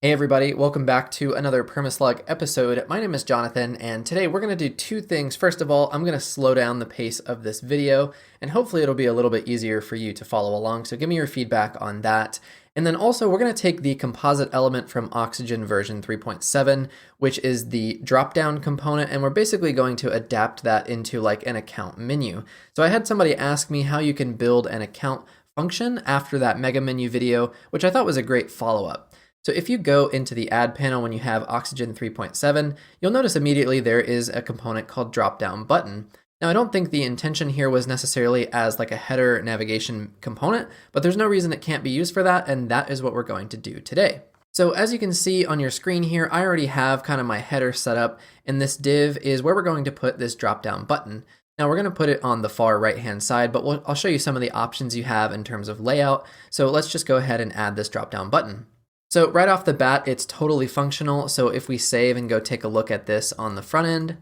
Hey everybody, welcome back to another Permaslug episode. My name is Jonathan, and today we're going to do two things. First of all, I'm going to slow down the pace of this video, and hopefully it'll be a little bit easier for you to follow along, so give me your feedback on that. And then also, we're going to take the composite element from Oxygen version 3.7, which is the Dropdown component, and we're basically going to adapt that into like an account menu. So I had somebody ask me how you can build an account function after that mega menu video, which I thought was a great follow-up. So if you go into the add panel when you have Oxygen 3.7, you'll notice immediately there is a component called Dropdown button. Now I don't think the intention here was necessarily as like a header navigation component, but there's no reason it can't be used for that, and that is what we're going to do today. So as you can see on your screen here, I already have kind of my header set up, and this div is where we're going to put this Dropdown button. Now we're going to put it on the far right hand side, but I'll show you some of the options you have in terms of layout. So let's just go ahead and add this Dropdown button. So right off the bat, it's totally functional. So if we save and go take a look at this on the front end,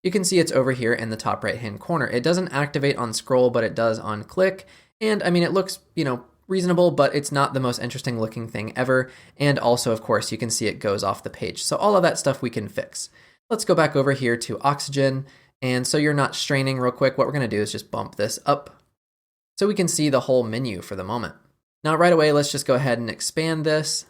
you can see it's over here in the top right hand corner. It doesn't activate on scroll, but it does on click. And I mean, it looks, reasonable, but it's not the most interesting looking thing ever. And also, of course, you can see it goes off the page. So all of that stuff we can fix. Let's go back over here to Oxygen. And so you're not straining real quick, what we're going to do is just bump this up so we can see the whole menu for the moment. Now right away, let's just go ahead and expand this.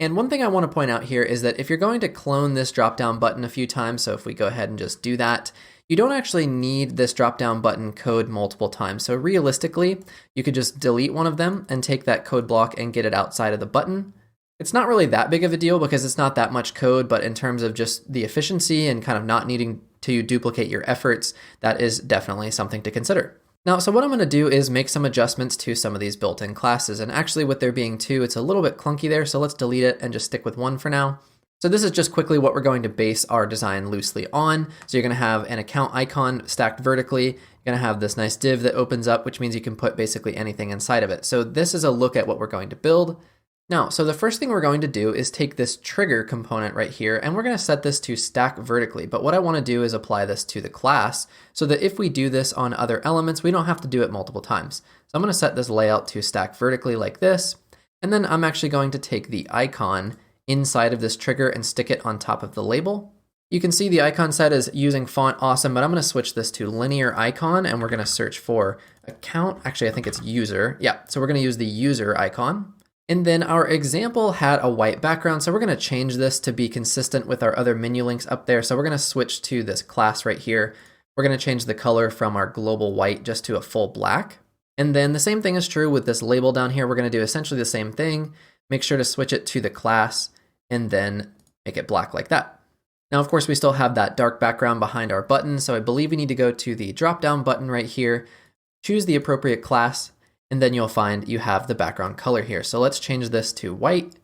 And one thing I want to point out here is that if you're going to clone this drop-down button a few times, so if we go ahead and just do that, you don't actually need this drop-down button code multiple times. So realistically, you could just delete one of them and take that code block and get it outside of the button. It's not really that big of a deal because it's not that much code, but in terms of just the efficiency and kind of not needing to duplicate your efforts, that is definitely something to consider. Now, so what I'm going to do is make some adjustments to some of these built-in classes. And actually with there being two, it's a little bit clunky there. So let's delete it and just stick with one for now. So this is just quickly what we're going to base our design loosely on. So you're going to have an account icon stacked vertically. You're going to have this nice div that opens up, which means you can put basically anything inside of it. So this is a look at what we're going to build. Now, so the first thing we're going to do is take this trigger component right here, and we're going to set this to stack vertically. But what I want to do is apply this to the class so that if we do this on other elements, we don't have to do it multiple times. So I'm going to set this layout to stack vertically like this. And then I'm actually going to take the icon inside of this trigger and stick it on top of the label. You can see the icon set is using font awesome, but I'm going to switch this to linear icon, and we're going to search for account. Actually, I think it's user. Yeah, so we're going to use the user icon. And then our example had a white background, so we're going to change this to be consistent with our other menu links up there. So we're going to switch to this class right here. We're going to change the color from our global white just to a full black. And then the same thing is true with this label down here. We're going to do essentially the same thing. Make sure to switch it to the class and then make it black like that. Now, of course, we still have that dark background behind our button. So I believe we need to go to the drop-down button right here, choose the appropriate class, and then you'll find you have the background color here. So let's change this to white.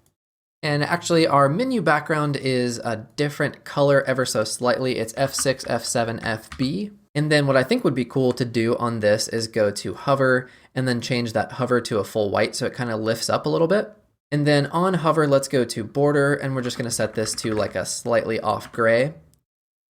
And actually our menu background is a different color ever so slightly. It's F6, F7, FB. And then what I think would be cool to do on this is go to hover and then change that hover to a full white so it kind of lifts up a little bit. And then on hover, let's go to border, and we're just going to set this to like a slightly off gray.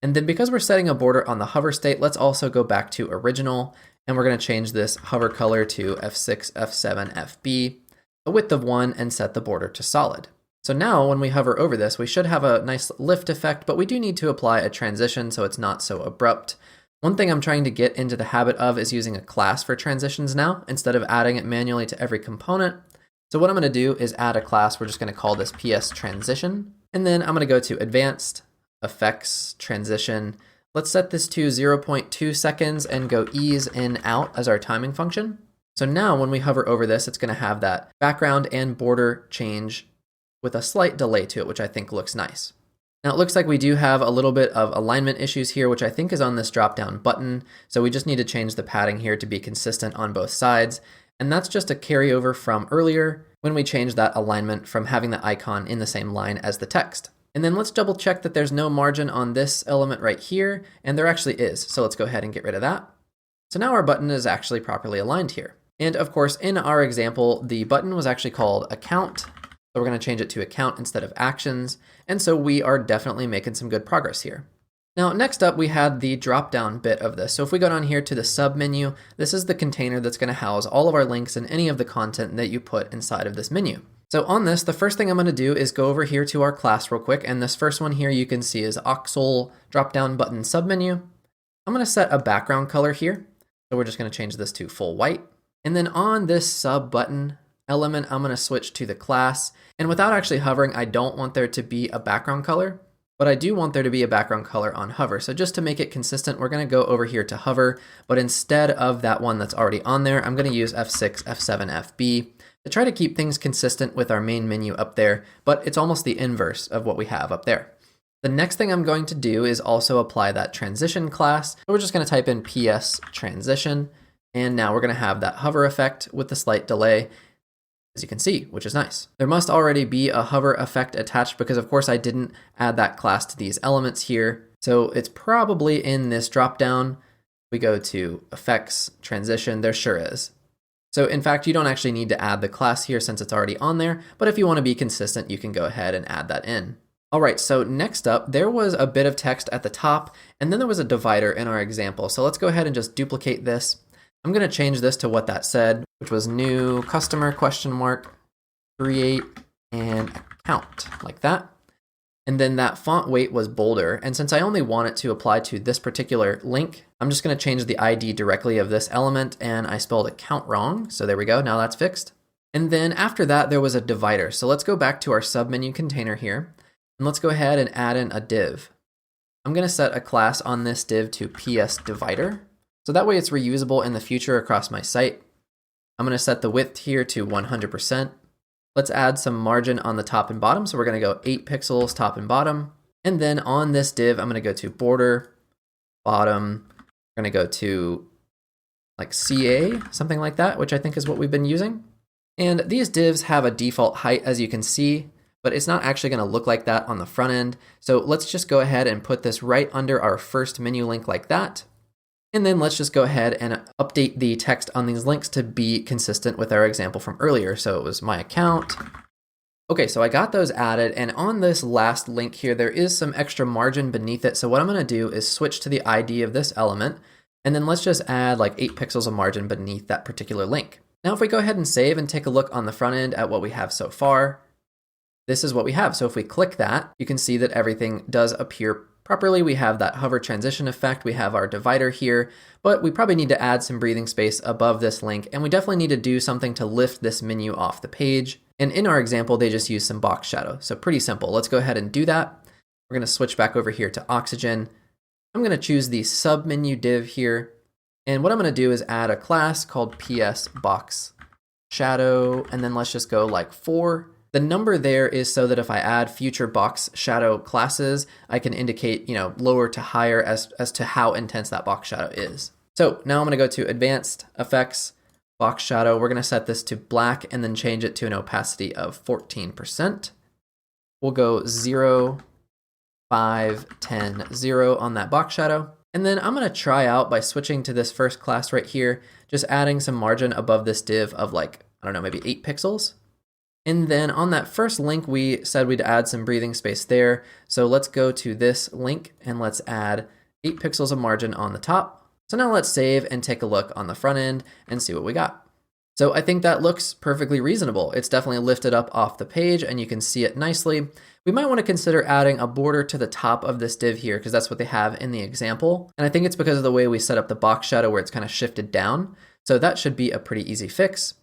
And then because we're setting a border on the hover state, let's also go back to original. And we're going to change this hover color to F6, F7, FB, a width of 1, and set the border to solid. So now when we hover over this, we should have a nice lift effect, but we do need to apply a transition so it's not so abrupt. One thing I'm trying to get into the habit of is using a class for transitions now, instead of adding it manually to every component. So what I'm going to do is add a class. We're just going to call this PS transition. And then I'm going to go to advanced, effects, transition. Let's set this to 0.2 seconds and go ease in out as our timing function. So now when we hover over this, it's going to have that background and border change with a slight delay to it, which I think looks nice. Now it looks like we do have a little bit of alignment issues here, which I think is on this drop-down button. So we just need to change the padding here to be consistent on both sides. And that's just a carryover from earlier when we changed that alignment from having the icon in the same line as the text. And then let's double check that there's no margin on this element right here, and there actually is. So let's go ahead and get rid of that. So now our button is actually properly aligned here. And of course, in our example, the button was actually called account. So we're going to change it to account instead of actions. And so we are definitely making some good progress here. Now, next up, we had the drop-down bit of this. So if we go down here to the sub menu, this is the container that's going to house all of our links and any of the content that you put inside of this menu. So on this, the first thing I'm going to do is go over here to our class real quick. And this first one here you can see is Oxel drop-down button submenu. I'm going to set a background color here. So we're just going to change this to full white. And then on this sub button element, I'm going to switch to the class. And without actually hovering, I don't want there to be a background color, but I do want there to be a background color on hover. So just to make it consistent, we're going to go over here to hover, but instead of that one that's already on there, I'm going to use F6, F7, FB to try to keep things consistent with our main menu up there, but it's almost the inverse of what we have up there. The next thing I'm going to do is also apply that transition class. So we're just going to type in PS transition, and now we're going to have that hover effect with the slight delay, as you can see, which is nice. There must already be a hover effect attached because of course I didn't add that class to these elements here. So it's probably in this dropdown. We go to effects, transition, there sure is. So in fact, you don't actually need to add the class here since it's already on there, but if you want to be consistent, you can go ahead and add that in. All right, so next up, there was a bit of text at the top, and then there was a divider in our example. So let's go ahead and just duplicate this. I'm going to change this to what that said, which was new customer question mark, create an account, like that. And then that font weight was bolder. And since I only want it to apply to this particular link, I'm just going to change the ID directly of this element, and I spelled account wrong. So there we go, now that's fixed. And then after that, there was a divider. So let's go back to our submenu container here, and let's go ahead and add in a div. I'm going to set a class on this div to PS divider. So that way it's reusable in the future across my site. I'm going to set the width here to 100%. Let's add some margin on the top and bottom. So we're going to go 8 pixels top and bottom. And then on this div, I'm going to go to border, bottom. We're going to go to like CA, something like that, which I think is what we've been using. And these divs have a default height, as you can see, but it's not actually going to look like that on the front end. So let's just go ahead and put this right under our first menu link like that. And then let's just go ahead and update the text on these links to be consistent with our example from earlier. So it was my account. Okay, so I got those added, and on this last link here, there is some extra margin beneath it. So what I'm going to do is switch to the ID of this element, and then let's just add like 8 pixels of margin beneath that particular link. Now, if we go ahead and save and take a look on the front end at what we have so far, this is what we have. So if we click that, you can see that everything does appear properly. We have that hover transition effect. We have our divider here, but we probably need to add some breathing space above this link. And we definitely need to do something to lift this menu off the page. And in our example, they just use some box shadow. So pretty simple. Let's go ahead and do that. We're going to switch back over here to Oxygen. I'm going to choose the sub menu div here. And what I'm going to do is add a class called PS box shadow. And then let's just go like 4. The number there is so that if I add future box shadow classes, I can indicate, lower to higher as to how intense that box shadow is. So now I'm going to go to Advanced Effects, Box Shadow. We're going to set this to black and then change it to an opacity of 14%. We'll go 0, 5, 10, 0 on that box shadow. And then I'm going to try out by switching to this first class right here, just adding some margin above this div of maybe 8 pixels. And then on that first link, we said we'd add some breathing space there. So let's go to this link and let's add 8 pixels of margin on the top. So now let's save and take a look on the front end and see what we got. So I think that looks perfectly reasonable. It's definitely lifted up off the page and you can see it nicely. We might want to consider adding a border to the top of this div here because that's what they have in the example. And I think it's because of the way we set up the box shadow where it's kind of shifted down. So that should be a pretty easy fix.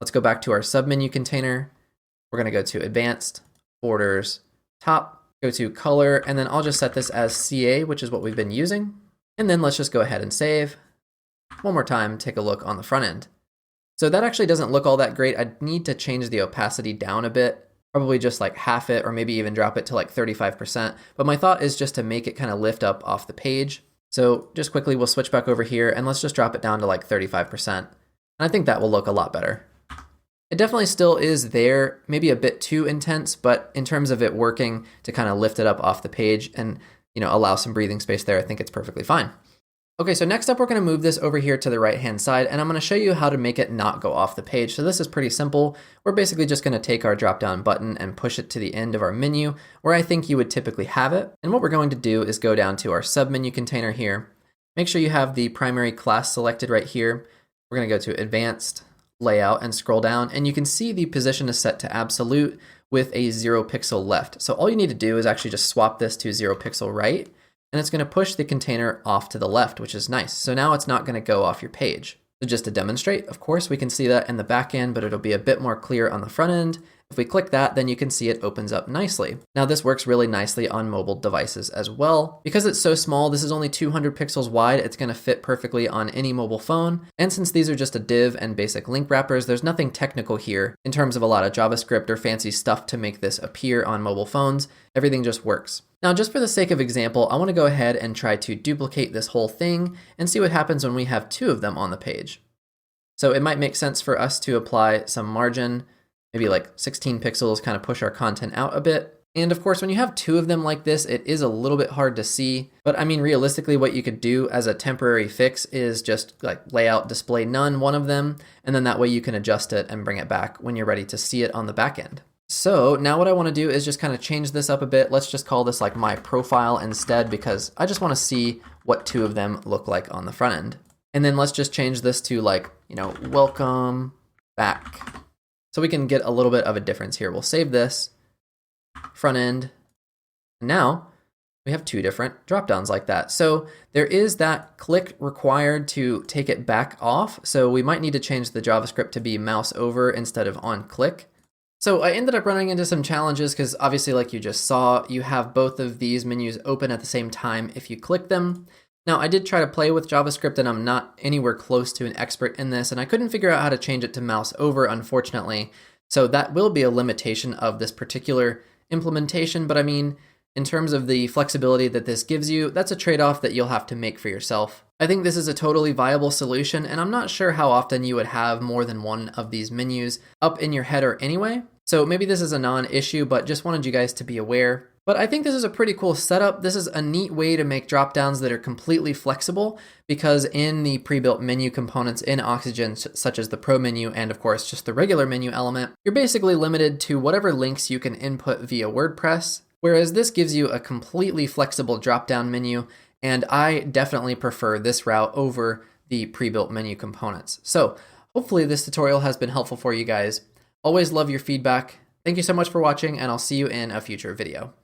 Let's go back to our submenu container. We're going to go to Advanced, Borders, Top, go to Color, and then I'll just set this as CA, which is what we've been using. And then let's just go ahead and save. One more time, take a look on the front end. So that actually doesn't look all that great. I need to change the opacity down a bit, probably just like half it or maybe even drop it to like 35%. But my thought is just to make it kind of lift up off the page. So just quickly, we'll switch back over here and let's just drop it down to like 35%. And I think that will look a lot better. It definitely still is there, maybe a bit too intense, but in terms of it working to kind of lift it up off the page and allow some breathing space there, I think it's perfectly fine. Okay, so next up we're going to move this over here to the right-hand side, and I'm going to show you how to make it not go off the page. So this is pretty simple. We're basically just going to take our drop-down button and push it to the end of our menu, where I think you would typically have it. And what we're going to do is go down to our submenu container here. Make sure you have the primary class selected right here. We're going to go to Advanced, layout and scroll down, and you can see the position is set to absolute with a 0 pixel left. So all you need to do is actually just swap this to 0 pixel right, and it's going to push the container off to the left, which is nice. So now it's not going to go off your page. So just to demonstrate, of course, we can see that in the back end, but it'll be a bit more clear on the front end. If we click that, then you can see it opens up nicely. Now this works really nicely on mobile devices as well. Because it's so small, this is only 200 pixels wide, it's going to fit perfectly on any mobile phone. And since these are just a div and basic link wrappers, there's nothing technical here in terms of a lot of JavaScript or fancy stuff to make this appear on mobile phones. Everything just works. Now, just for the sake of example, I want to go ahead and try to duplicate this whole thing and see what happens when we have 2 of them on the page. So it might make sense for us to apply some margin, maybe like 16 pixels, kind of push our content out a bit. And of course, when you have 2 of them like this, it is a little bit hard to see. But I mean, realistically, what you could do as a temporary fix is just like layout display none, one of them, and then that way you can adjust it and bring it back when you're ready to see it on the back end. So now what I want to do is just kind of change this up a bit. Let's just call this like my profile instead, because I just want to see what 2 of them look like on the front end. And then let's just change this to like, welcome back. So we can get a little bit of a difference here. We'll save this front end. Now we have 2 different dropdowns like that. So there is that click required to take it back off. So we might need to change the JavaScript to be mouse over instead of on click. So I ended up running into some challenges because obviously, like you just saw, you have both of these menus open at the same time if you click them. Now, I did try to play with JavaScript and I'm not anywhere close to an expert in this, and I couldn't figure out how to change it to mouse over, unfortunately. So that will be a limitation of this particular implementation, but I mean, in terms of the flexibility that this gives you, that's a trade-off that you'll have to make for yourself. I think this is a totally viable solution, and I'm not sure how often you would have more than one of these menus up in your header anyway. So maybe this is a non-issue, but just wanted you guys to be aware. But I think this is a pretty cool setup. This is a neat way to make dropdowns that are completely flexible, because in the pre-built menu components in Oxygen, such as the Pro menu and of course just the regular menu element, you're basically limited to whatever links you can input via WordPress. Whereas this gives you a completely flexible drop-down menu, and I definitely prefer this route over the pre-built menu components. So hopefully this tutorial has been helpful for you guys. Always love your feedback. Thank you so much for watching, and I'll see you in a future video.